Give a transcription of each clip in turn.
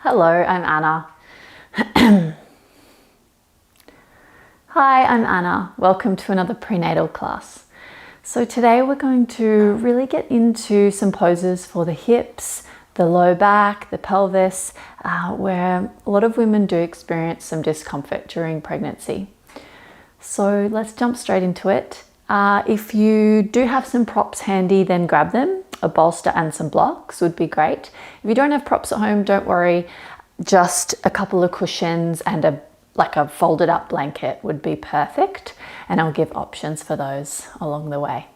Hello, I'm Anna. Hi, I'm Anna. Welcome to another prenatal class. So today we're going to really get into some poses for the hips, the low back, the pelvis, where a lot of women do experience some discomfort during pregnancy. So let's jump straight into it. If you do have some props handy, then grab them. A bolster and some blocks would be great. If you don't have props at home, don't worry. Just a couple of cushions and a folded up blanket would be perfect. And I'll give options for those along the way.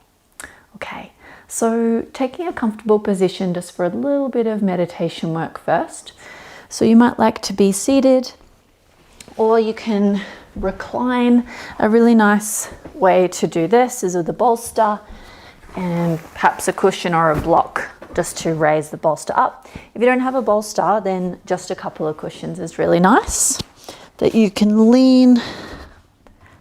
Okay, so taking a comfortable position just for a little bit of meditation work first. So you might like to be seated, or you can recline. A really nice way to do this is with a bolster and perhaps a cushion or a block just to raise the bolster up. If you don't have a bolster, then just a couple of cushions is really nice that you can lean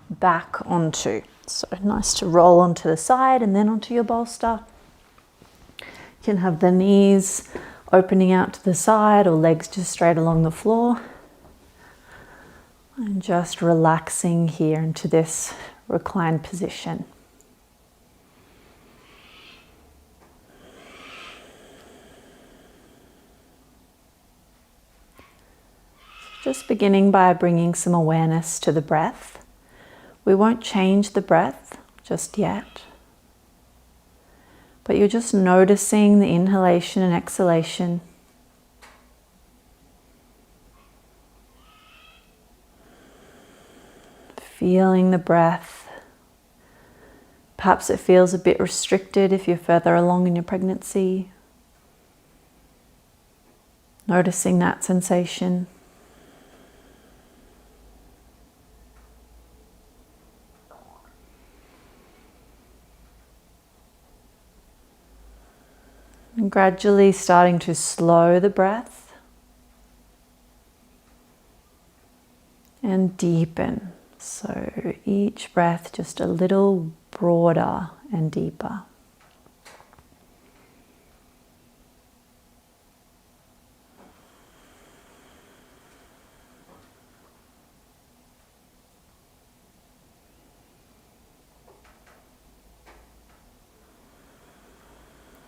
back onto. So nice to roll onto the side and then onto your bolster. You can have the knees opening out to the side or legs just straight along the floor. And just relaxing here into this reclined position. Just beginning by bringing some awareness to the breath. We won't change the breath just yet, but you're just noticing the inhalation and exhalation. Feeling the breath. Perhaps it feels a bit restricted if you're further along in your pregnancy. Noticing that sensation. And gradually starting to slow the breath and deepen. So each breath just a little broader and deeper.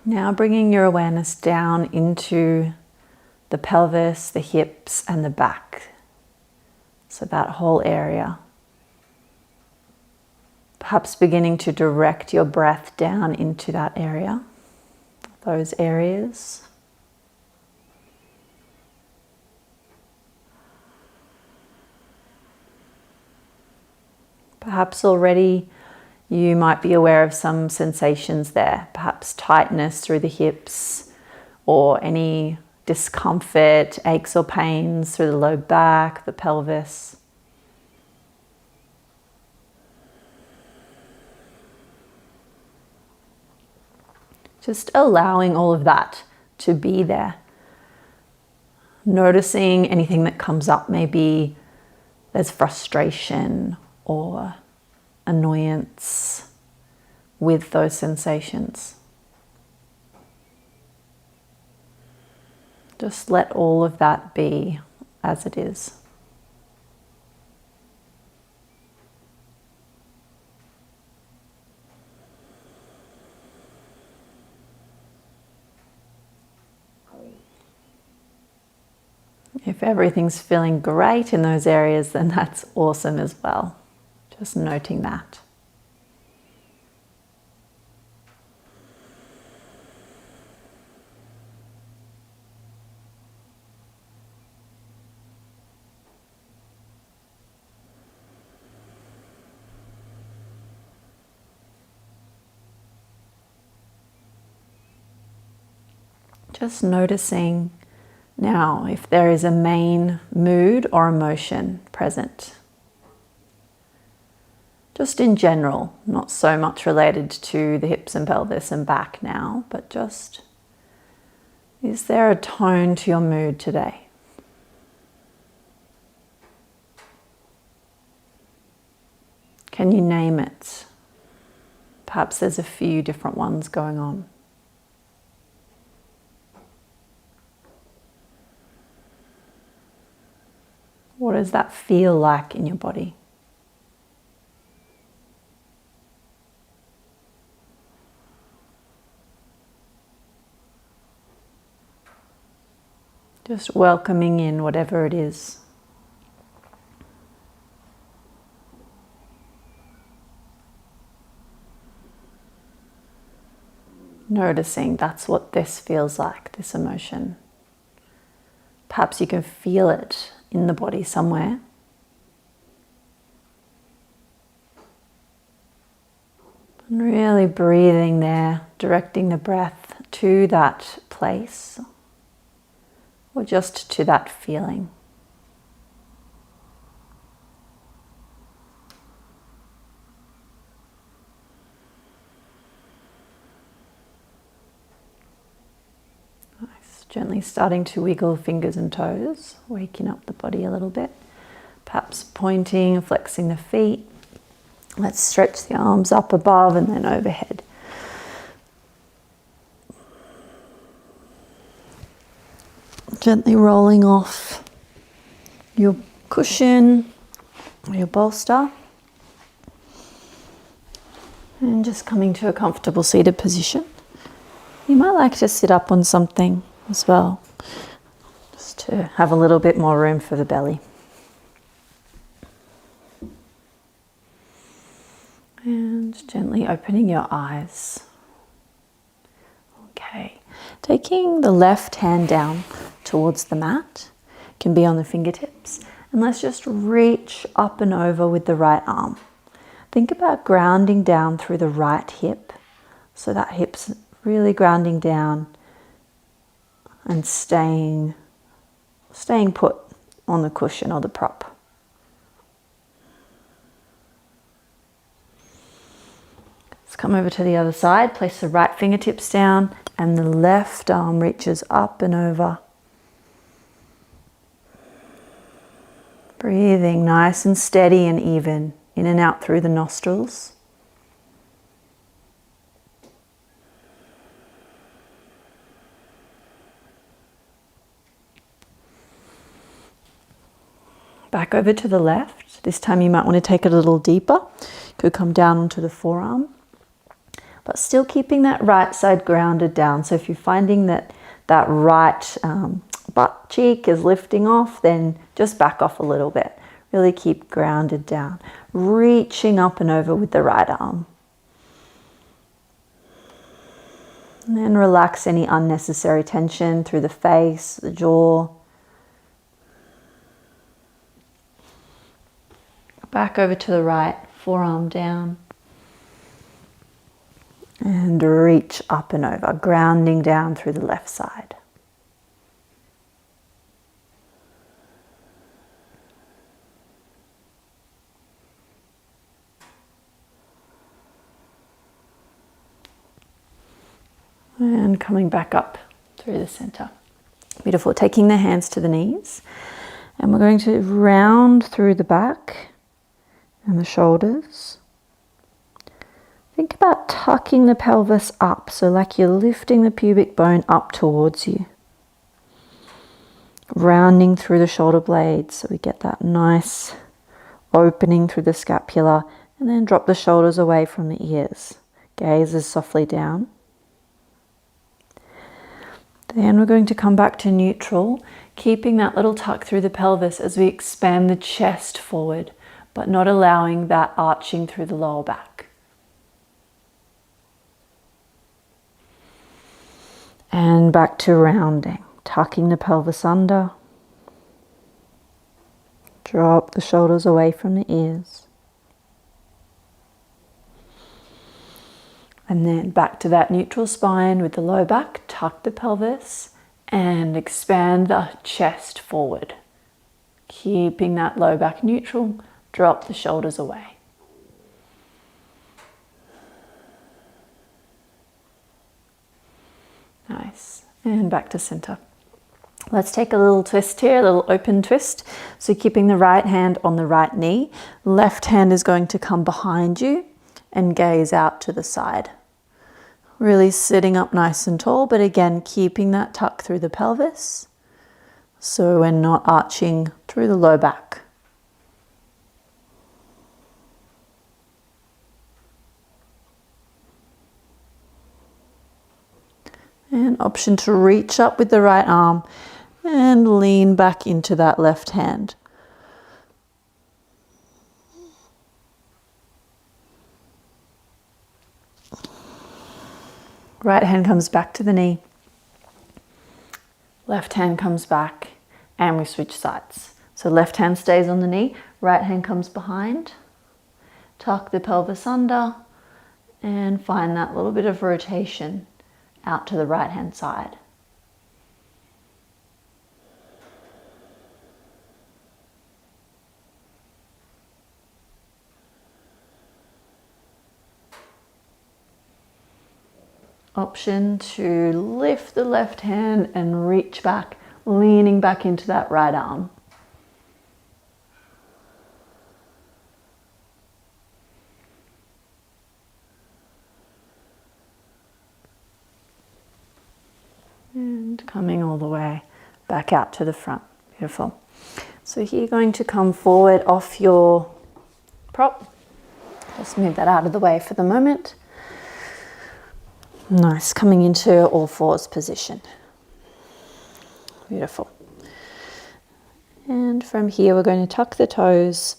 Now bringing your awareness down into the pelvis, the hips, and the back. So that whole area. Perhaps beginning to direct your breath down into that area, those areas. Perhaps already you might be aware of some sensations there, perhaps tightness through the hips or any discomfort, aches or pains through the low back, the pelvis. Just allowing all of that to be there. Noticing anything that comes up, maybe there's frustration or annoyance with those sensations. Just let all of that be as it is. If everything's feeling great in those areas, then that's awesome as well. Just noting that. Just noticing now if there is a main mood or emotion present. Just in general, not so much related to the hips and pelvis and back now, but just, is there a tone to your mood today? Can you name it? Perhaps there's a few different ones going on. does that feel like in your body? Just welcoming in whatever it is. Noticing that's what this feels like, this emotion. Perhaps you can feel it in the body somewhere. And really breathing there, directing the breath to that place or just to that feeling. Nice. Gently starting to wiggle fingers and toes, waking up the body a little bit. Perhaps pointing, flexing the feet. Let's stretch the arms up above and then overhead. Gently rolling off your cushion or your bolster. And just coming to a comfortable seated position. You might like to sit up on something as well, just to have a little bit more room for the belly. And gently opening your eyes. Okay, taking the left hand down towards the mat, can be on the fingertips, and let's just reach up and over with the right arm. Think about grounding down through the right hip, so that hip's really grounding down and staying put on the cushion or the prop. Let's come over to the other side, place the right fingertips down and the left arm reaches up and over. Breathing nice and steady and even, in and out through the nostrils. Back over to the left. This time you might want to take it a little deeper. Could come down onto the forearm. But still keeping that right side grounded down. So if you're finding that right butt cheek is lifting off, then just back off a little bit. Really keep grounded down. Reaching up and over with the right arm. And then relax any unnecessary tension through the face, the jaw. Back over to the right, forearm down. And reach up and over, grounding down through the left side. And coming back up through the center. Beautiful. Taking the hands to the knees. And we're going to round through the back and the shoulders. Think about tucking the pelvis up, so like you're lifting the pubic bone up towards you. Rounding through the shoulder blades, so we get that nice opening through the scapula, and then drop the shoulders away from the ears. Gazes softly down. Then we're going to come back to neutral, keeping that little tuck through the pelvis as we expand the chest forward, but not allowing that arching through the lower back. And back to rounding, tucking the pelvis under. Drop the shoulders away from the ears. And then back to that neutral spine with the low back, tuck the pelvis and expand the chest forward. Keeping that low back neutral, drop the shoulders away. Nice. And back to center. Let's take a little twist here, a little open twist. So keeping the right hand on the right knee, left hand is going to come behind you and gaze out to the side. Really sitting up nice and tall, but again, keeping that tuck through the pelvis. So we're not arching through the low back. And option to reach up with the right arm and lean back into that left hand. Right hand comes back to the knee. Left hand comes back and we switch sides. So left hand stays on the knee, right hand comes behind. Tuck the pelvis under and find that little bit of rotation out to the right hand side. Option to lift the left hand and reach back, leaning back into that right arm. And coming all the way back out to the front. Beautiful. So here you're going to come forward off your prop. Just move that out of the way for the moment. Nice, coming into all fours position. Beautiful. And from here we're going to tuck the toes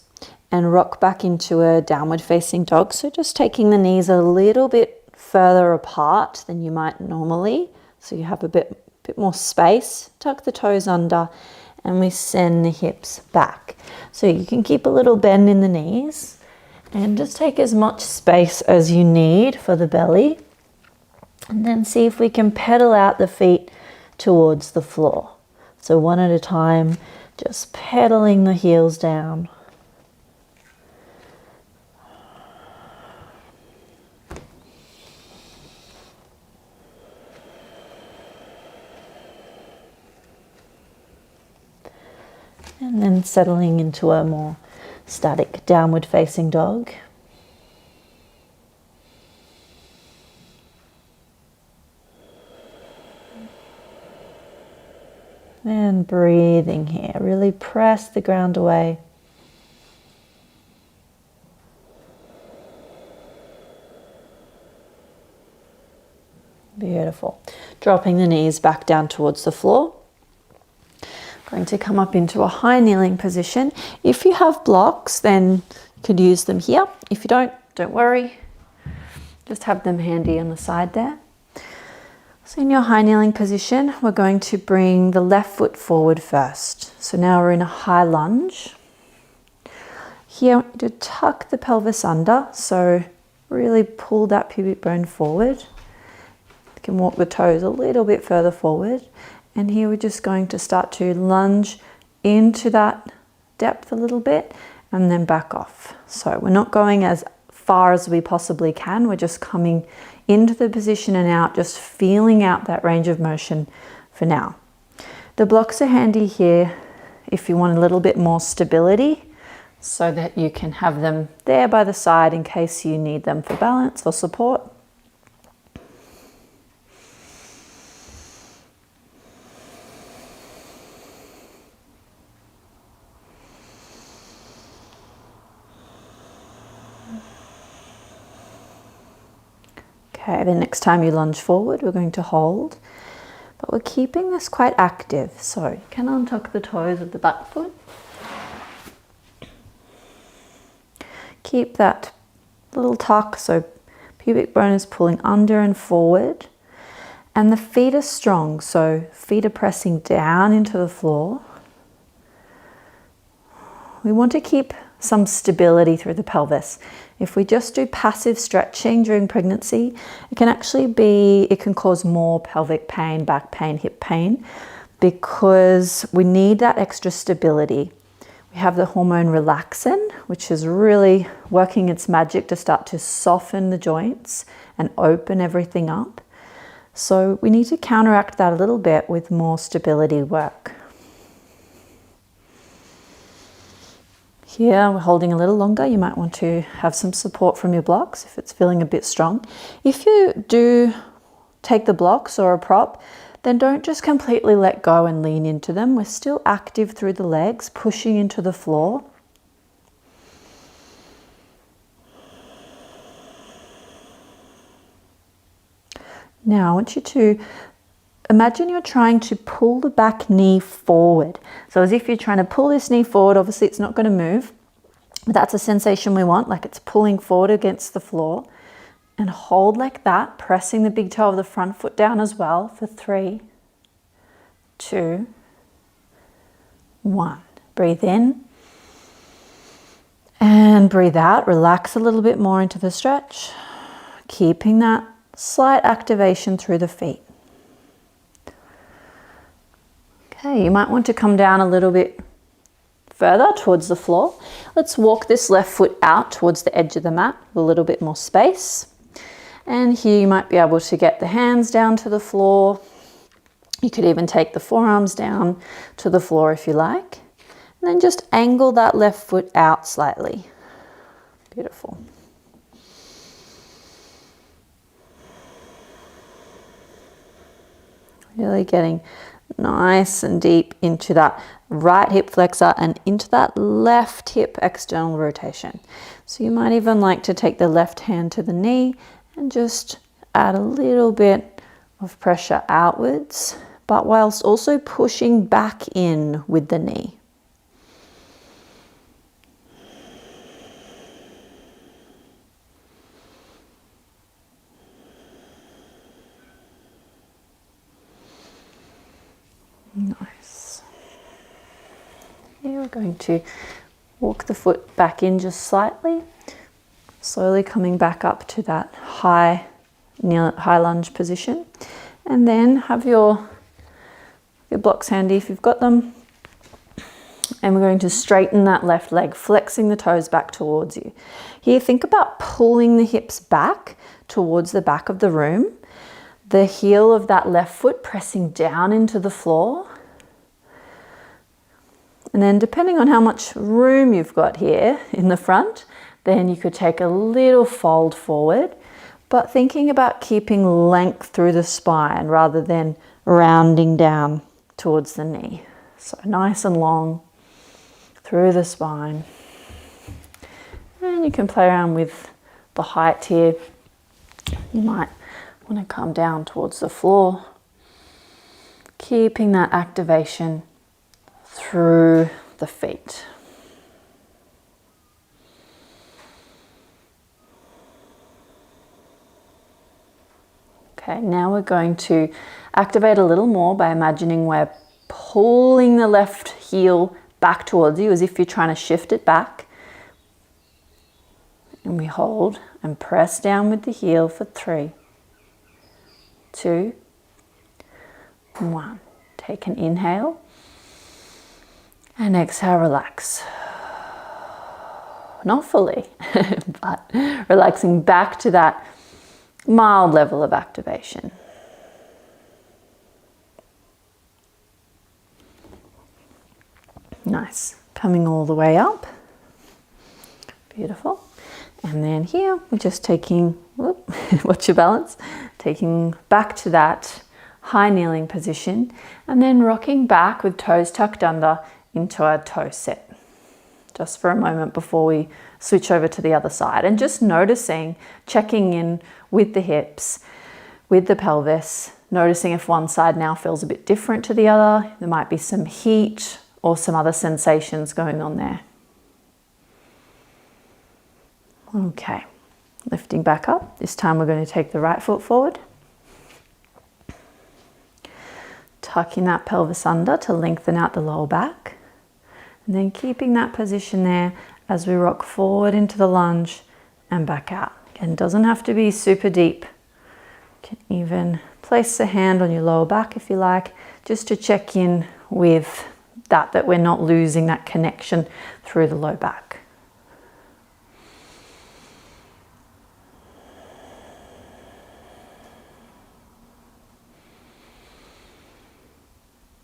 and rock back into a downward facing dog. So just taking the knees a little bit further apart than you might normally. So you have a bit more space. Tuck the toes under and we send the hips back. So you can keep a little bend in the knees and just take as much space as you need for the belly. And then see if we can pedal out the feet towards the floor. So one at a time, just pedaling the heels down. And then settling into a more static downward facing dog. And breathing here, really press the ground away. Beautiful. Dropping the knees back down towards the floor. Going to come up into a high kneeling position. If you have blocks, then you could use them here. If you don't worry. Just have them handy on the side there. So in your high kneeling position, we're going to bring the left foot forward first. So now we're in a high lunge. Here, I want you to tuck the pelvis under. So really pull that pubic bone forward. You can walk the toes a little bit further forward. And here we're just going to start to lunge into that depth a little bit and then back off. So we're not going as far as we possibly can. We're just coming into the position and out, just feeling out that range of motion for now. The blocks are handy here if you want a little bit more stability so that you can have them there by the side in case you need them for balance or support. Okay, the next time you lunge forward, we're going to hold, but we're keeping this quite active. So you can untuck the toes of the back foot. Keep that little tuck, so pubic bone is pulling under and forward. And the feet are strong, so feet are pressing down into the floor. We want to keep some stability through the pelvis. If we just do passive stretching during pregnancy, it can cause more pelvic pain, back pain, hip pain, because we need that extra stability. We have the hormone relaxin, which is really working its magic to start to soften the joints and open everything up. So we need to counteract that a little bit with more stability work. Here we're holding a little longer. You might want to have some support from your blocks if it's feeling a bit strong. If you do take the blocks or a prop, then don't just completely let go and lean into them. We're still active through the legs, pushing into the floor. Now I want you to imagine you're trying to pull the back knee forward. So as if you're trying to pull this knee forward, obviously it's not going to move. But that's a sensation we want, like it's pulling forward against the floor. And hold like that, pressing the big toe of the front foot down as well for 3, 2, 1. Breathe in and breathe out. Relax a little bit more into the stretch, keeping that slight activation through the feet. Okay, you might want to come down a little bit further towards the floor. Let's walk this left foot out towards the edge of the mat with a little bit more space. And here you might be able to get the hands down to the floor. You could even take the forearms down to the floor if you like. And then just angle that left foot out slightly. Beautiful. Really getting nice and deep into that right hip flexor and into that left hip external rotation. So you might even like to take the left hand to the knee and just add a little bit of pressure outwards, but whilst also pushing back in with the knee. Nice. Here we're going to walk the foot back in just slightly, slowly coming back up to that high lunge position, and then have your blocks handy if you've got them, and we're going to straighten that left leg, flexing the toes back towards you. Here, think about pulling the hips back towards the back of the room, the heel of that left foot pressing down into the floor. And then depending on how much room you've got here in the front, then you could take a little fold forward, but thinking about keeping length through the spine rather than rounding down towards the knee. So nice and long through the spine. And you can play around with the height here. You might want to come down towards the floor, keeping that activation through the feet. Okay, now we're going to activate a little more by imagining we're pulling the left heel back towards you as if you're trying to shift it back. And we hold and press down with the heel for 3, 2, 1. Take an inhale and exhale, relax. Not fully, but relaxing back to that mild level of activation. Nice. Coming all the way up. Beautiful. And then here we're just taking, watch your balance, taking back to that high kneeling position and then rocking back with toes tucked under into our toe set. Just for a moment before we switch over to the other side, and just noticing, checking in with the hips, with the pelvis, noticing if one side now feels a bit different to the other. There might be some heat or some other sensations going on there. Okay, lifting back up. This time we're going to take the right foot forward, tucking that pelvis under to lengthen out the lower back, and then keeping that position there as we rock forward into the lunge and back out. Again, it doesn't have to be super deep. You can even place a hand on your lower back if you like, just to check in with that we're not losing that connection through the low back.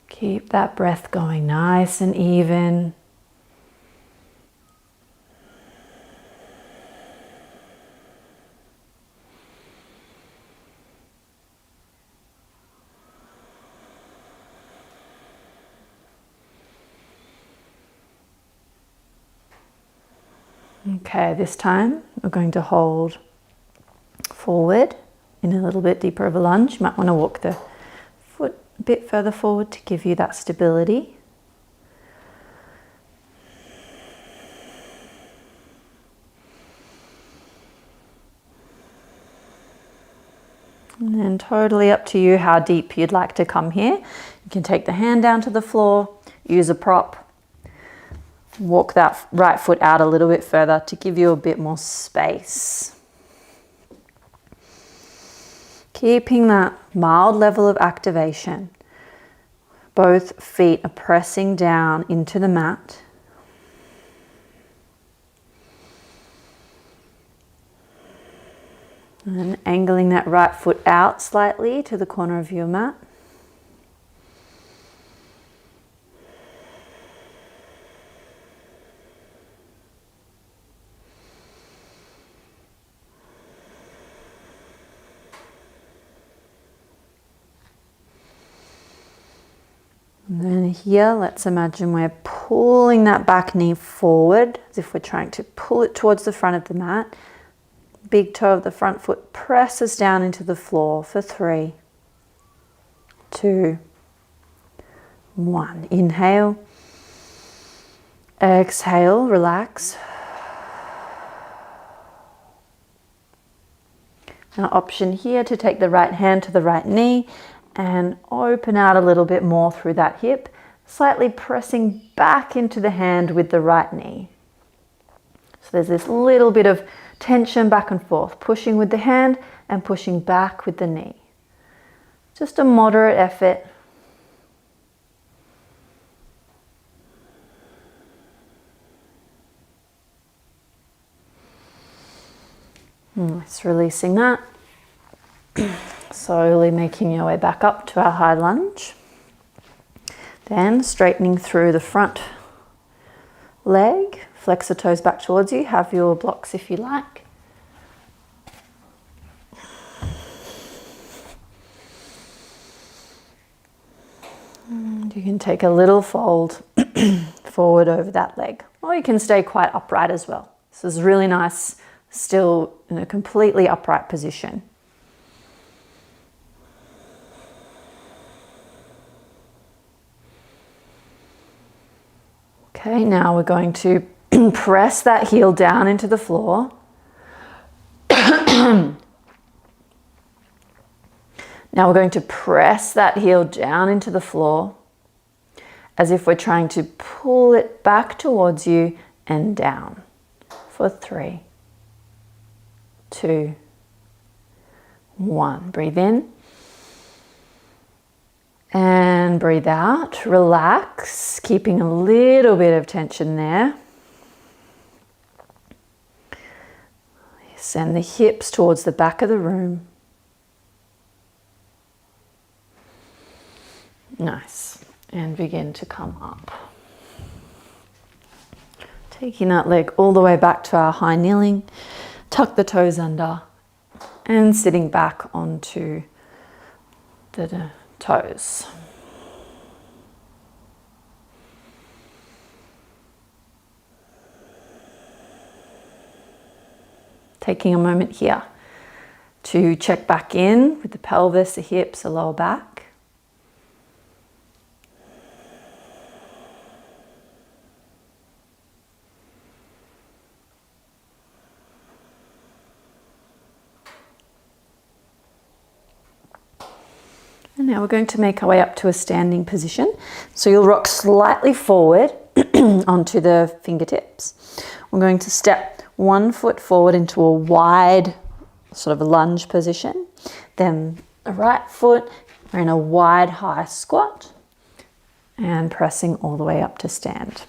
Keep that breath going nice and even. Okay, this time we're going to hold forward in a little bit deeper of a lunge. You might want to walk the foot a bit further forward to give you that stability. And then totally up to you how deep you'd like to come here. You can take the hand down to the floor, use a prop, walk that right foot out a little bit further to give you a bit more space. Keeping that mild level of activation. Both feet are pressing down into the mat. And angling that right foot out slightly to the corner of your mat. And then here, let's imagine we're pulling that back knee forward as if we're trying to pull it towards the front of the mat. Big toe of the front foot presses down into the floor for 3, 2, 1. Inhale. Exhale, relax. Now, option here to take the right hand to the right knee and open out a little bit more through that hip, slightly pressing back into the hand with the right knee. So there's this little bit of tension back and forth, pushing with the hand and pushing back with the knee. Just a moderate effort. Nice, releasing that. Slowly making your way back up to our high lunge. Then straightening through the front leg. Flex the toes back towards you. Have your blocks if you like. And you can take a little fold forward over that leg. Or you can stay quite upright as well. This is really nice, still in a completely upright position. Okay, now we're going to press that heel down into the floor. Now we're going to press that heel down into the floor as if we're trying to pull it back towards you and down for 3, 2, 1. Breathe in. And breathe out, relax, keeping a little bit of tension there. Send the hips towards the back of the room. Nice. And begin to come up. Taking that leg all the way back to our high kneeling, tuck the toes under and sitting back onto the toes. Taking a moment here to check back in with the pelvis, the hips, the lower back. And now we're going to make our way up to a standing position. So you'll rock slightly forward onto the fingertips. We're going to step one foot forward into a wide sort of a lunge position. Then the right foot, we're in a wide high squat and pressing all the way up to stand.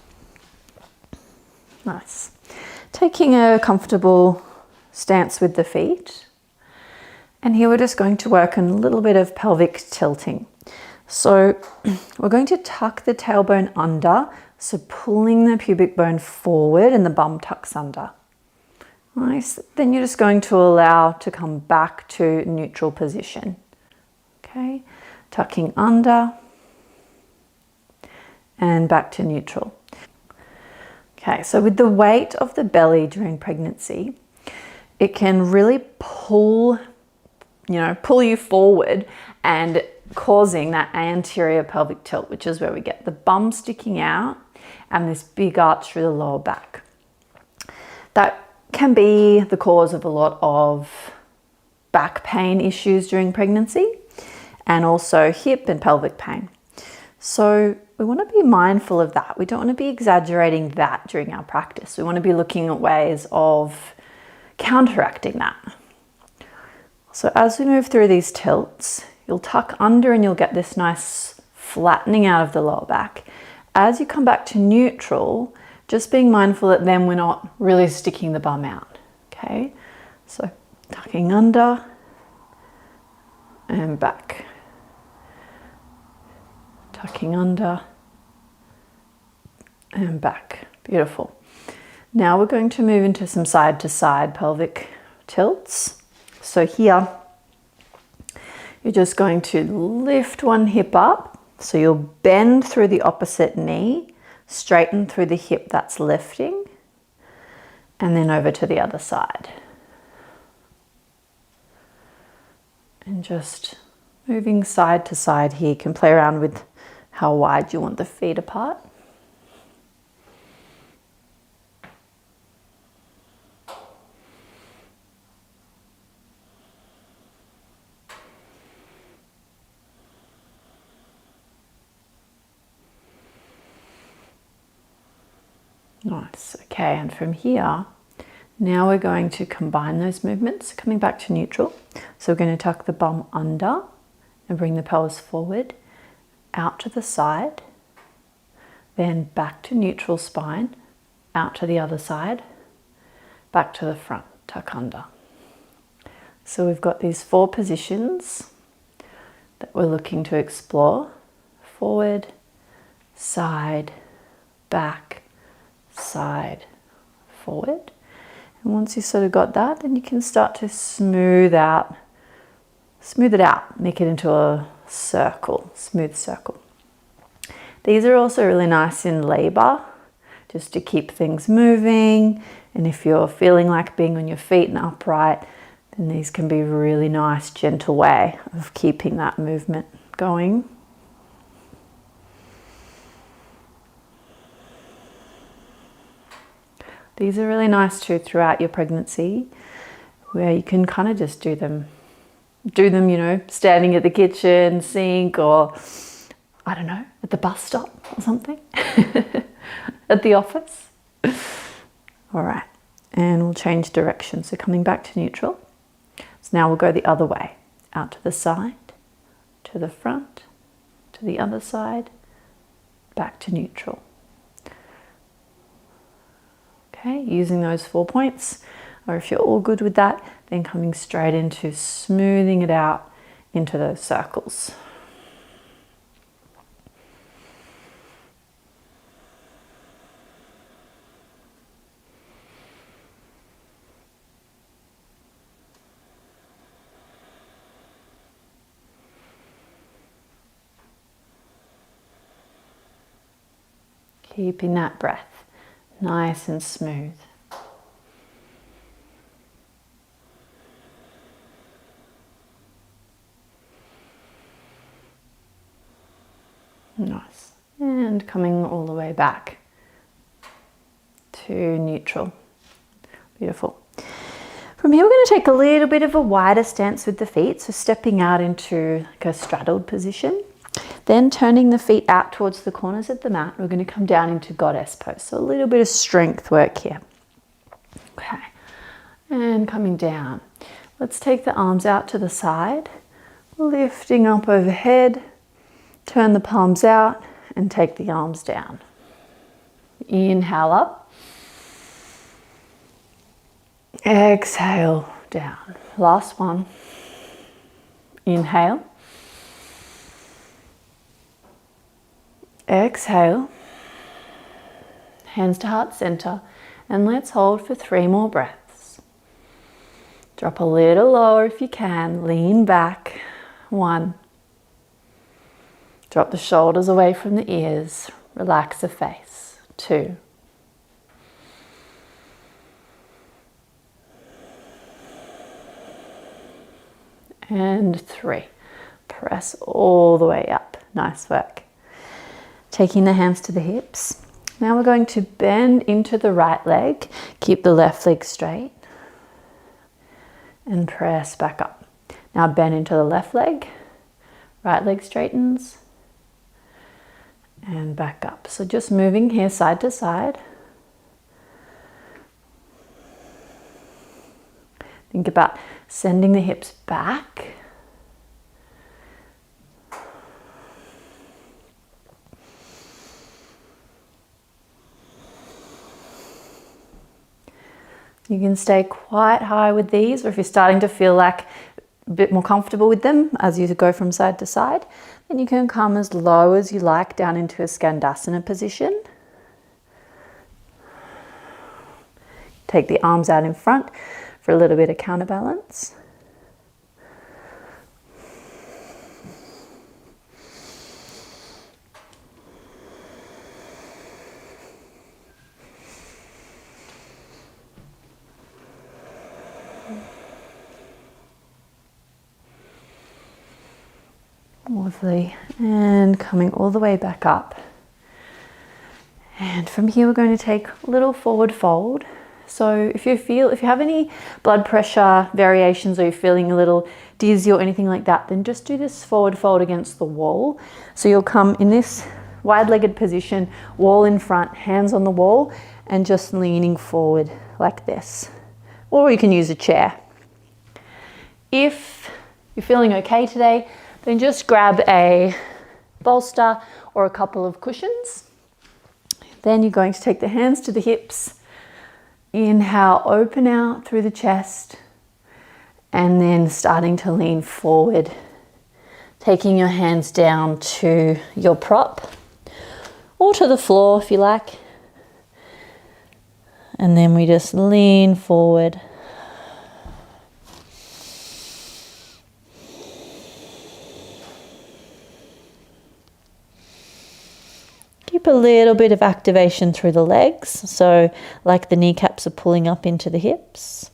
Nice. Taking a comfortable stance with the feet. And here we're just going to work on a little bit of pelvic tilting. So we're going to tuck the tailbone under, so pulling the pubic bone forward and the bum tucks under. Nice. Then you're just going to allow to come back to neutral position. Okay, tucking under and back to neutral. Okay, so with the weight of the belly during pregnancy, it can really pull you forward and causing that anterior pelvic tilt, which is where we get the bum sticking out and this big arch through the lower back. That can be the cause of a lot of back pain issues during pregnancy and also hip and pelvic pain. So we want to be mindful of that. We don't want to be exaggerating that during our practice. We want to be looking at ways of counteracting that. So as we move through these tilts, you'll tuck under and you'll get this nice flattening out of the lower back. As you come back to neutral, just being mindful that then we're not really sticking the bum out. Okay, so tucking under and back. Tucking under and back. Beautiful. Now we're going to move into some side to side pelvic tilts. So here, you're just going to lift one hip up. So you'll bend through the opposite knee, straighten through the hip that's lifting, and then over to the other side. And just moving side to side here. You can play around with how wide you want the feet apart. Nice. Okay, and from here, now we're going to combine those movements, coming back to neutral. So we're going to tuck the bum under and bring the pelvis forward, out to the side, then back to neutral spine, out to the other side, back to the front, tuck under. So we've got these 4 positions that we're looking to explore: forward, side, back, side, forward. And once you sort of got that, then you can start to smooth it out, make it into a circle, smooth circle. These are also really nice in labor, just to keep things moving. And if you're feeling like being on your feet and upright, then these can be a really nice, gentle way of keeping that movement going. These are really nice too throughout your pregnancy, where you can kind of just do them, you know, standing at the kitchen sink, or I don't know, at the bus stop or something, at the office. All right, and we'll change direction. So coming back to neutral. So now we'll go the other way, out to the side, to the front, to the other side, back to neutral. Okay, using those 4 points, or if you're all good with that, then coming straight into smoothing it out into those circles. Keeping that breath nice and smooth. Nice. And coming all the way back to neutral. Beautiful. From here, we're going to take a little bit of a wider stance with the feet. So stepping out into like a straddled position. Then turning the feet out towards the corners of the mat, we're going to come down into goddess pose. So a little bit of strength work here. Okay, and coming down. Let's take the arms out to the side, lifting up overhead, turn the palms out and take the arms down. Inhale up. Exhale down. Last one. Inhale. Exhale, hands to heart center, and let's hold for 3 more breaths. Drop a little lower if you can, lean back. 1. Drop the shoulders away from the ears, relax the face. 2. And 3. Press all the way up. Nice work. Taking the hands to the hips. Now we're going to bend into the right leg. Keep the left leg straight. And press back up. Now bend into the left leg. Right leg straightens. And back up. So just moving here side to side. Think about sending the hips back. You can stay quite high with these, or if you're starting to feel like a bit more comfortable with them as you go from side to side, then you can come as low as you like down into a Skandasana position. Take the arms out in front for a little bit of counterbalance. Lovely. And coming all the way back up. And from here we're going to take a little forward fold. So if you have any blood pressure variations, or you're feeling a little dizzy or anything like that, then just do this forward fold against the wall. So you'll come in this wide-legged position, wall in front, hands on the wall, and just leaning forward like this. Or you can use a chair. If you're feeling okay today, then just grab a bolster or a couple of cushions. Then you're going to take the hands to the hips. Inhale, open out through the chest, and then starting to lean forward, taking your hands down to your prop or to the floor if you like. And then we just lean forward. Keep a little bit of activation through the legs, so like the kneecaps are pulling up into the hips.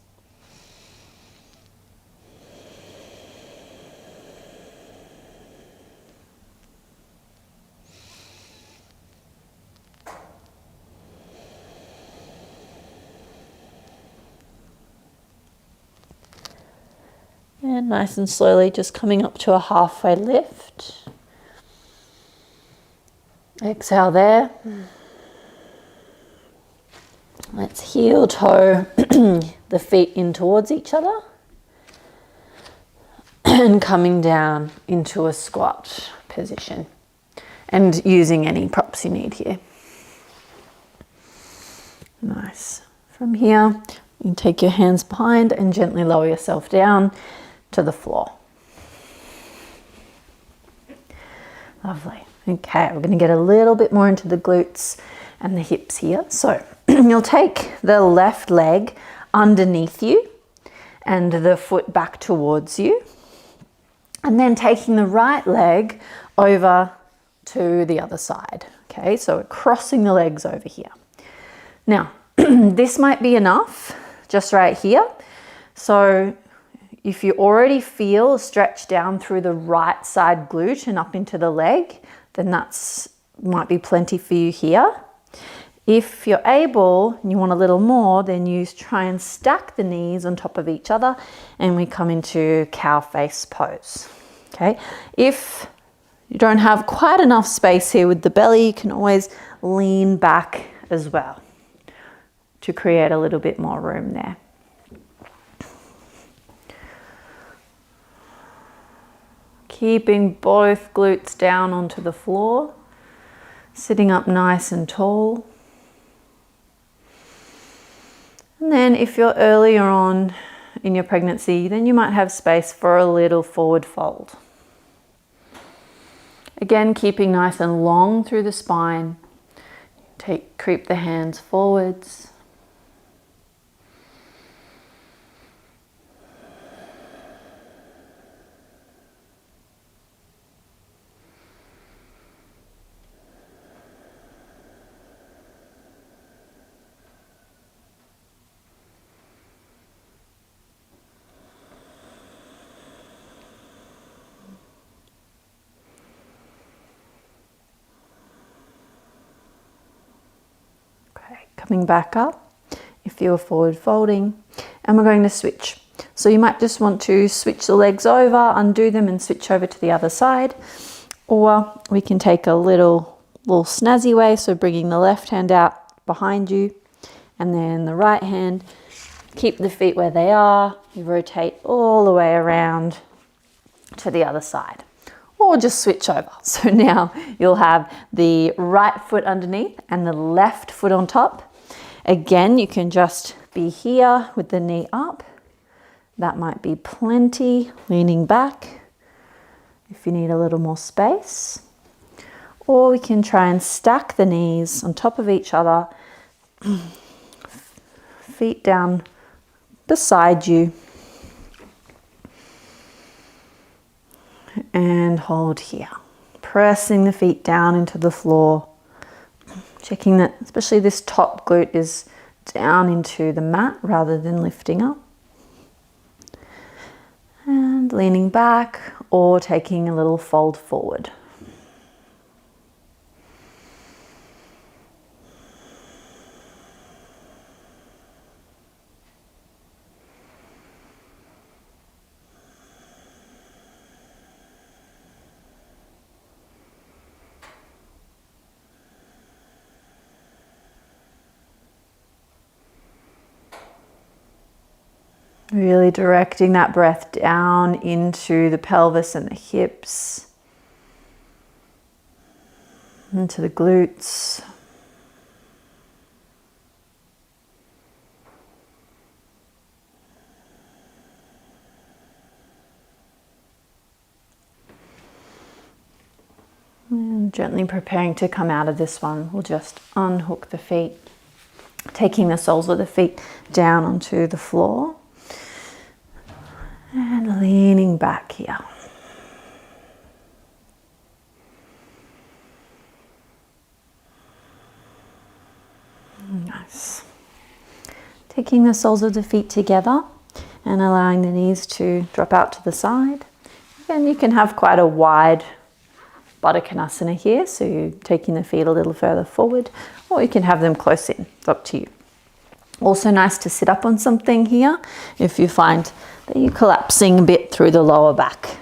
And nice and slowly just coming up to a halfway lift. Exhale there. Let's heel toe the feet in towards each other. And coming down into a squat position. And using any props you need here. Nice. From here, you can take your hands behind and gently lower yourself down to the floor. Lovely. Okay, we're going to get a little bit more into the glutes and the hips here. So you'll take the left leg underneath you and the foot back towards you. And then taking the right leg over to the other side. Okay, so we're crossing the legs over here. Now, this might be enough just right here. So if you already feel a stretch down through the right side glute and up into the leg, then that's might be plenty for you here. If you're able and you want a little more, then you try and stack the knees on top of each other and we come into cow face pose. Okay, if you don't have quite enough space here with the belly, you can always lean back as well to create a little bit more room there. Keeping both glutes down onto the floor, sitting up nice and tall. And then if you're earlier on in your pregnancy, then you might have space for a little forward fold. Again, keeping nice and long through the spine. Creep the hands forwards. coming back up if you're forward folding, and we're going to switch. So you might just want to switch the legs over, undo them and switch over to the other side, or we can take a little snazzy way, so bringing the left hand out behind you and then the right hand, keep the feet where they are, you rotate all the way around to the other side, or just switch over. So now you'll have the right foot underneath and the left foot on top. Again, you can just be here with the knee up. That might be plenty, leaning back if you need a little more space. Or we can try and stack the knees on top of each other, feet down beside you, and hold here. Pressing the feet down into the floor, checking that especially this top glute is down into the mat rather than lifting up. And leaning back or taking a little fold forward. Really directing that breath down into the pelvis and the hips, into the glutes. And gently preparing to come out of this one, we'll just unhook the feet, taking the soles of the feet down onto the floor. And leaning back here. Nice. Taking the soles of the feet together and allowing the knees to drop out to the side. And you can have quite a wide Baddha Konasana here, so you're taking the feet a little further forward, or you can have them close in. It's up to you. Also nice to sit up on something here if you find that you're collapsing a bit through the lower back.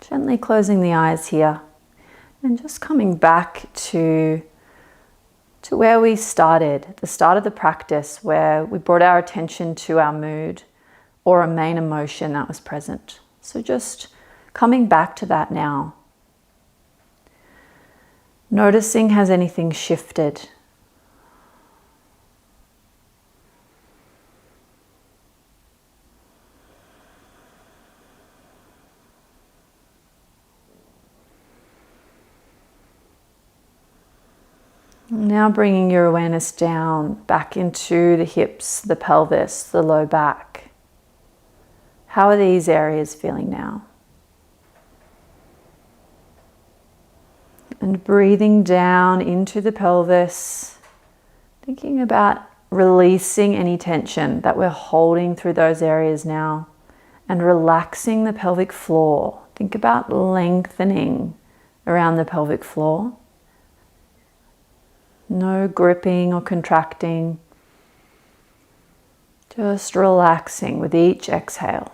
Gently closing the eyes here and just coming back to where we started, at the start of the practice, where we brought our attention to our mood or a main emotion that was present. So just coming back to that now. Noticing, has anything shifted? Now bringing your awareness down, back into the hips, the pelvis, the low back. How are these areas feeling now? And breathing down into the pelvis, thinking about releasing any tension that we're holding through those areas now, and relaxing the pelvic floor. Think about lengthening around the pelvic floor. No gripping or contracting, just relaxing with each exhale.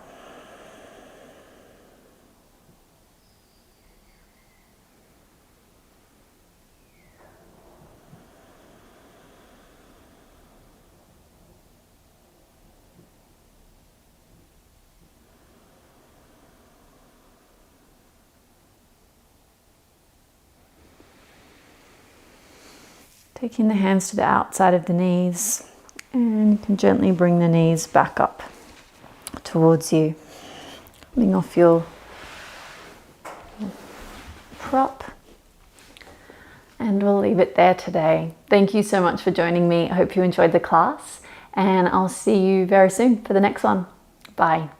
Taking the hands to the outside of the knees, and you can gently bring the knees back up towards you, coming off your prop. And we'll leave it there today. Thank you so much for joining me. I hope you enjoyed the class, and I'll see you very soon for the next one. Bye.